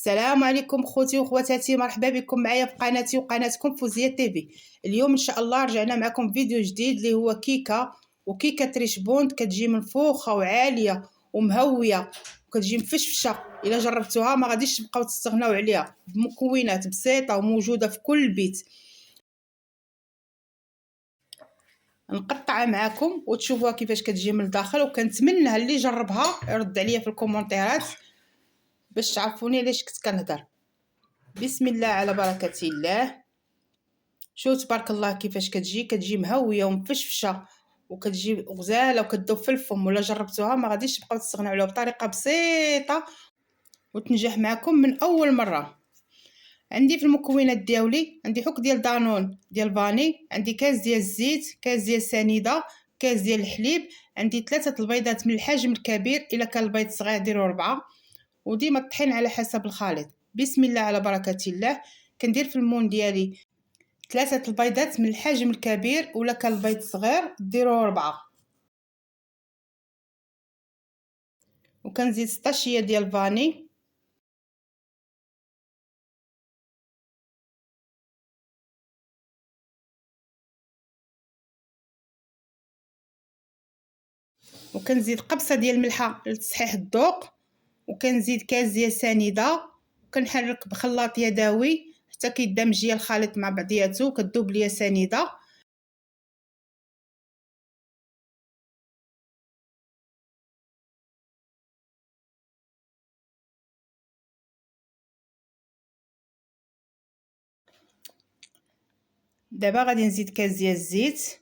السلام عليكم خوتي وخواتاتي، مرحبا بكم معايا في قناتي وقناتكم فوزية تيفي. اليوم ان شاء الله رجعنا معكم فيديو جديد اللي هو كيكه تريش بوند. كتجي منفوخه وعاليه ومهويه وكتجي مفشفشه. الا جربتوها ما غاديش تبقاو تستغناو عليها، بمكونات بسيطه وموجوده في كل بيت. نقطعها معكم وتشوفوها كيفاش كتجي من الداخل، وكنتمنى اللي جربها يرد عليا في الكومونتيرات باش تعرفوني علاش كنت كنهضر. بسم الله على بركة الله. شو تبارك الله كيفاش كتجي مهويه ومفشفشه وكتجي غزاله وكتذوب في الفم. ولا جربتوها ما غاديش تبقاو تستغناو عليها، بطريقه بسيطه وتنجح معكم من اول مره. عندي في المكونات ديالي عندي حك ديال دانون ديال فاني، عندي كاس ديال الزيت، كاس ديال سنيده، كاس ديال الحليب، عندي 3 البيضات من الحجم الكبير، الا كان البيض صغير ديروا 4، وديما الطحين على حسب الخليط. بسم الله على بركه الله. كندير في المون ديالي 3 البيضات من الحجم الكبير، ولا كان البيض صغير ديروا 4، وكنزيد 16 ديال الفاني، وكنزيد قبصه ديال الملحه لتصحيح الذوق، وكنزيد كاس ديال سنيده، وكنحرك بخلاط يدوي حتى كيدمج ليا الخليط مع بعضياتو وكتذوب ليا سنيده. دابا غادي نزيد كاس ديال الزيت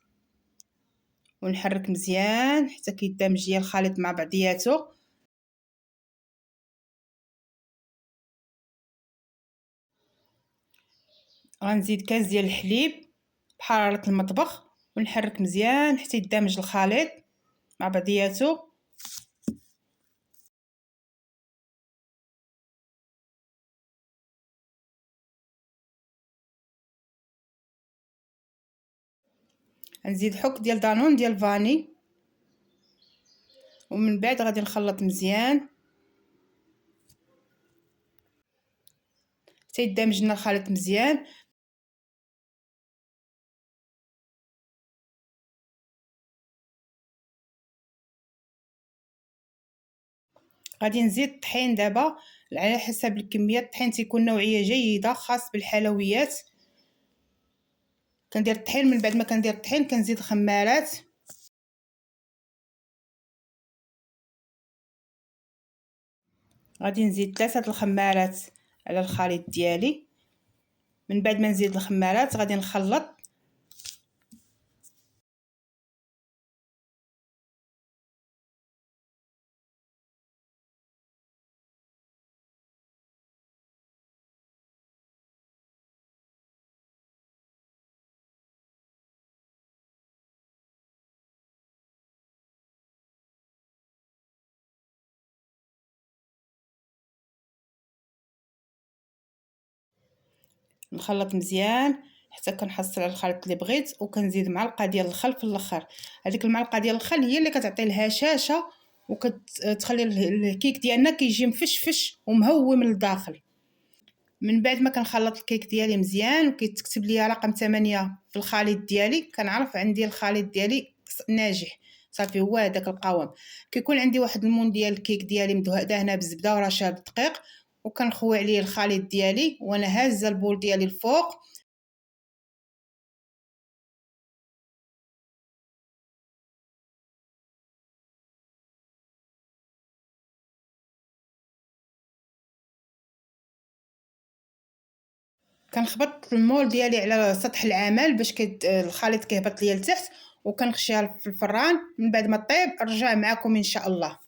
ونحرك مزيان حتى كيدمج ليا الخليط مع بعضياتو. غنزيد كاس ديال الحليب بحراره المطبخ ونحرك مزيان حتى يدمج الخليط مع بعضياتو. غنزيد حك ديال دانون ديال فاني، ومن بعد غادي نخلط مزيان حتى يدمج لنا الخليط مزيان. غادي نزيد الطحين دابا على حسب الكميه. الطحين تيكون نوعيه جيده خاص بالحلويات. كندير الطحين، من بعد ما كندير الطحين كنزيد الخمارات، غادي نزيد 3 الخمارات على الخليط ديالي. من بعد ما نزيد الخمارات غادي نخلط، نخلط مزيان حتى كنحصل على الخليط اللي بغيت، وكنزيد معلقه ديال الخل في الاخر. هذيك المعلقه ديال الخل هي اللي كتعطي الهشاشه وكتخلي الكيك ديالنا كيجي مفشفش ومهوي من الداخل. من بعد ما كنخلط الكيك ديالي مزيان وكيتكتب لي رقم 8 في الخليط ديالي، كنعرف عندي الخليط ديالي ناجح صافي. هو هذاك القوام. كيكون عندي واحد المون ديال الكيك ديالي دهنه بالزبده ورشه بالدقيق، وكنخوي عليه الخليط ديالي وانا هازه البول ديالي الفوق. كنخبط المول ديالي على سطح العمل باش الخليط كيهبط ليا لتحت، وكنخشيها في الفران. من بعد ما طيب نرجع معكم ان شاء الله.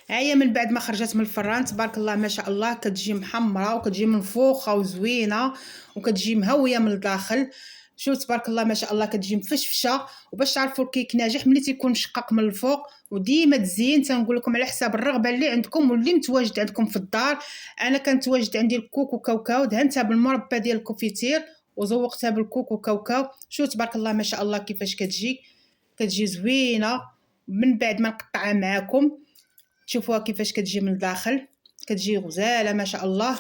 هي من بعد ما خرجت من الفران تبارك الله ما شاء الله كتجي محمره وكتجي منفوخه وزوينه وكتجي مهويه من الداخل. شوف تبارك الله ما شاء الله كتجي مفشفشه. وباش تعرفوا الكيك ناجح ملي تيكون مشقق من الفوق. وديما تزين تنقول لكم على حساب الرغبه اللي عندكم واللي متواجد عندكم في الدار. انا كانت واجد عندي الكوكو كاوكاو، دهنتها بالمربى ديال الكوفيتير وزوقتها بالكوكو كاوكاو. شوف تبارك الله ما شاء الله كيفاش كتجي زوينه من بعد ما نقطعها معكم تشوفوها كيفاش كتجي من الداخل، كتجي غزاله ما شاء الله.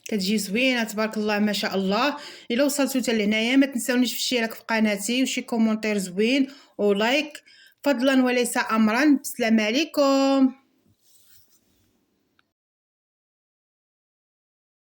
كتجي زوينه تبارك الله ما شاء الله. الا وصلتوا حتى لهنايا ما تنساونيش في الاشتراك في قناتي وشي كومونتير زوين ولايك، فضلا وليس امرا. بسلام عليكم.